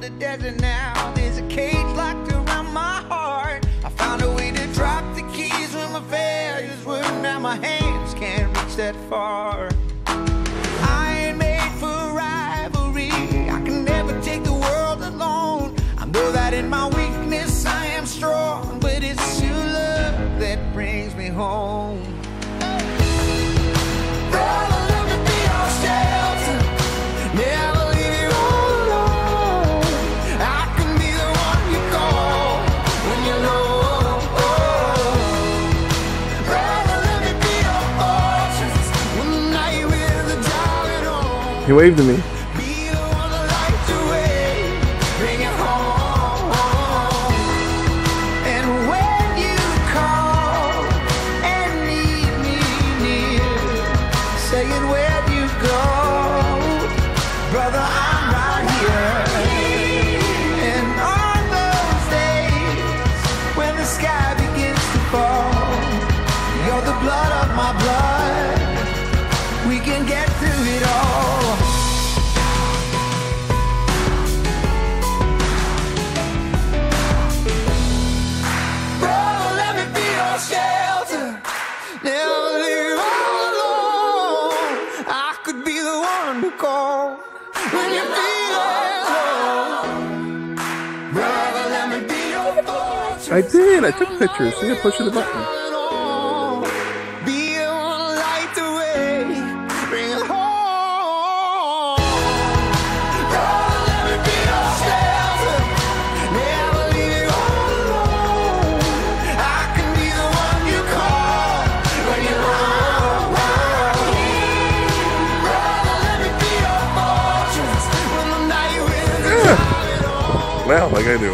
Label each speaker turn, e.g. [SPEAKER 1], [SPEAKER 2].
[SPEAKER 1] the desert now. There's a cage locked around my heart. I found a way to drop the keys when my failures were. Now my hands can't reach that far. I ain't made for rivalry. I can never take the world alone. I know that in my weakness I am strong, but it's your love that brings me home. Brother, let me be your shelter. Never leave you all alone. I can be the one you call when you're low. Brother, let me be your fortress when the night with the driving on.
[SPEAKER 2] He waved to me.
[SPEAKER 1] Be the one that lights the way, bring it home. And when you call and need me near, saying where you go, brother, I'm right here. And on those days when the sky begins to fall, you're the blood of my blood. We can get through it all. Brother, let me be your shelter. Never leave you all alone. I could be the one to call when you feel low. Brother, let me be your fortress.
[SPEAKER 2] I did. I took pictures. See, I pushed the button.
[SPEAKER 1] Be the one to light the way, bring it home. Brother, let me be your shelter. Never leave you all alone. I can be the one you call when you're wrong. Brother, let me be your fortress when the night winds are driving on.
[SPEAKER 2] Well, like I do.